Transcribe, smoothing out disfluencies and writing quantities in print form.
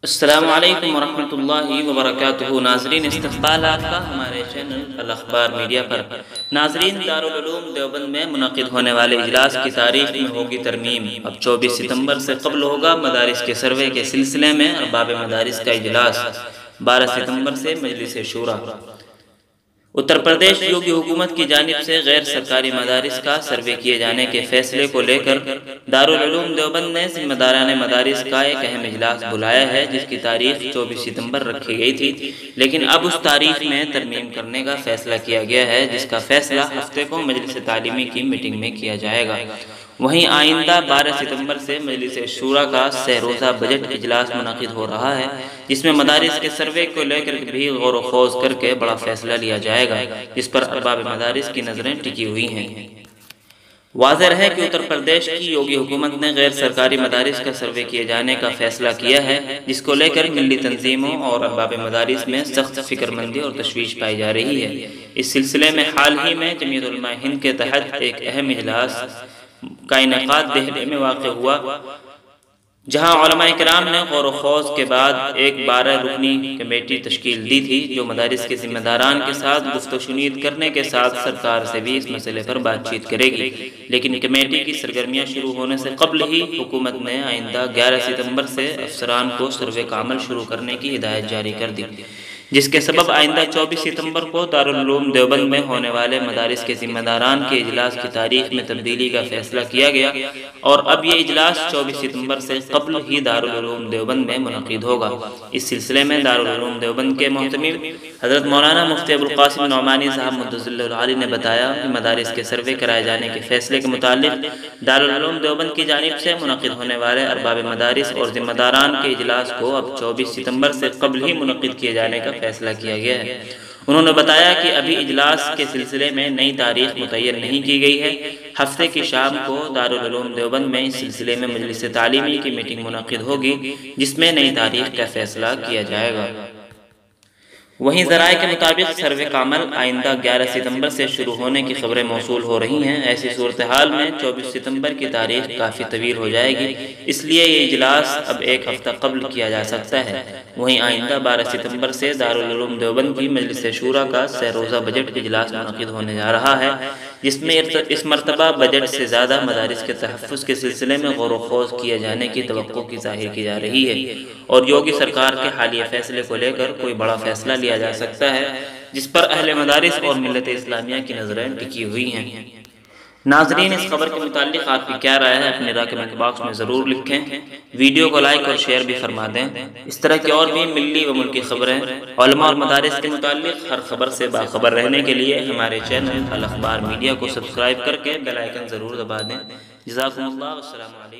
السلام علیکم ورحمۃ اللہ وبرکاتہ۔ ناظرین، استقبال آپ کا ہمارے چینل الاخبار میڈیا پر۔ ناظرین، دارالعلوم دیوبند میں منعقد ہونے والے اجلاس کی تاریخ میں ہوگی ترمیم۔ اب 24 ستمبر سے قبل ہوگا مدارس کے سروے کے سلسلے میں ارباب مدارس کا اجلاس۔ 12 ستمبر سے مجلس شورا۔ اتر پردیش یوگی حکومت کی جانب سے غیر سرکاری مدارس کا سروے کیے جانے کے فیصلے کو لے کر دارالعلوم دیوبند نے ذمہ داران مدارس کا ایک اہم اجلاس بلایا ہے، جس کی تاریخ 24 ستمبر رکھی گئی تھی، لیکن اب اس تاریخ میں ترمیم کرنے کا فیصلہ کیا گیا ہے، جس کا فیصلہ ہفتے کو مجلس تعلیمی کی میٹنگ میں کیا جائے گا۔ وہیں آئندہ 12 ستمبر سے مجلس شورا کا سہ روزہ بجٹ اجلاس منعقد ہو رہا ہے، جس میں مدارس کے سروے کو لے کر بھی غور و خوض کر کے بڑا فیصلہ لیا جائے گا، جس پر ارباب مدارس کی نظریں ٹکی ہوئی ہیں۔ واضح رہے کہ اتر پردیش کی یوگی حکومت نے غیر سرکاری مدارس کا سروے کیے جانے کا فیصلہ کیا ہے، جس کو لے کر ملی تنظیموں اور ارباب مدارس میں سخت فکر مندی اور تشویش پائی جا رہی ہے۔ اس سلسلے میں حال ہی میں جمعیت علماء ہند کے تحت ایک اہم اجلاس کا انعقاد دہلی میں واقع ہوا، جہاں علماء کرام نے غور و خوض کے بعد ایک 12 رکنی کمیٹی تشکیل دی تھی، جو مدارس کے ذمہ داران کے ساتھ گفت و شنید کرنے کے ساتھ سرکار سے بھی اس مسئلے پر بات چیت کرے گی۔ لیکن کمیٹی کی سرگرمیاں شروع ہونے سے قبل ہی حکومت نے آئندہ 11 ستمبر سے افسران کو سروے کا عمل شروع کرنے کی ہدایت جاری کر دی، جس کے سبب آئندہ 24 ستمبر کو دارالعلوم دیوبند میں ہونے والے مدارس کے ذمہ داران کے اجلاس کی تاریخ میں تبدیلی کا فیصلہ کیا گیا، اور اب یہ اجلاس 24 ستمبر سے قبل ہی دارالعلوم دیوبند میں منعقد ہوگا۔ اس سلسلے میں دارالعلوم دیوبند کے محتمم حضرت مولانا مفتی ابوالقاسم نعمانی صاحب مدظ اللہ العالی نے بتایا کہ مدارس کے سروے کرائے جانے کے فیصلے کے متعلق دارالعلوم دیوبند کی جانب سے منعقد ہونے والے ارباب مدارس اور ذمہ داران کے اجلاس کو اب 24 ستمبر سے قبل ہی منعقد کیے جانے کا فیصلہ کیا گیا ہے۔ انہوں نے بتایا کہ ابھی اجلاس کے سلسلے میں نئی تاریخ متعین نہیں کی گئی ہے۔ ہفتے کی شام کو دارالعلوم دیوبند میں اس سلسلے میں مجلس تعلیمی کی میٹنگ منعقد ہوگی، جس میں نئی تاریخ کا فیصلہ کیا جائے گا۔ وہیں ذرائع کے مطابق سروے کا عمل آئندہ 11 ستمبر سے شروع ہونے کی خبریں موصول ہو رہی ہیں۔ ایسی صورتحال میں 24 ستمبر کی تاریخ کافی طویل ہو جائے گی، اس لیے یہ اجلاس اب ایک ہفتہ قبل کیا جا سکتا ہے۔ وہیں آئندہ 12 ستمبر سے دارالعلوم دیوبند کی مجلس شورا کا سہ روزہ بجٹ اجلاس منعقد ہونے جا رہا ہے، جس میں اس مرتبہ بجٹ سے زیادہ مدارس کے تحفظ کے سلسلے میں غور و خوض کیے جانے کی توقع کی ظاہر کی جا رہی ہے، اور یوگی سرکار کے حالیہ فیصلے کو لے کر کوئی بڑا فیصلہ لیا جا سکتا ہے، جس پر اہل مدارس اور ملت اسلامیہ کی نظریں ٹکی ہوئی ہیں۔ ناظرین، اس خبر کے متعلق آپ کی کیا رائے ہے؟ اپنی رائے کمنٹ باکس میں ضرور لکھیں۔ ویڈیو کو لائک اور شیئر بھی فرما دیں۔ اس طرح کی اور بھی ملی و ملکی خبریں علماء اور مدارس کے متعلق ہر خبر سے باخبر رہنے کے لیے ہمارے چینل الاخبار میڈیا کو سبسکرائب کر کے بیل آئیکن ضرور دبا دیں۔ جزاکم اللہ، السلام علیکم۔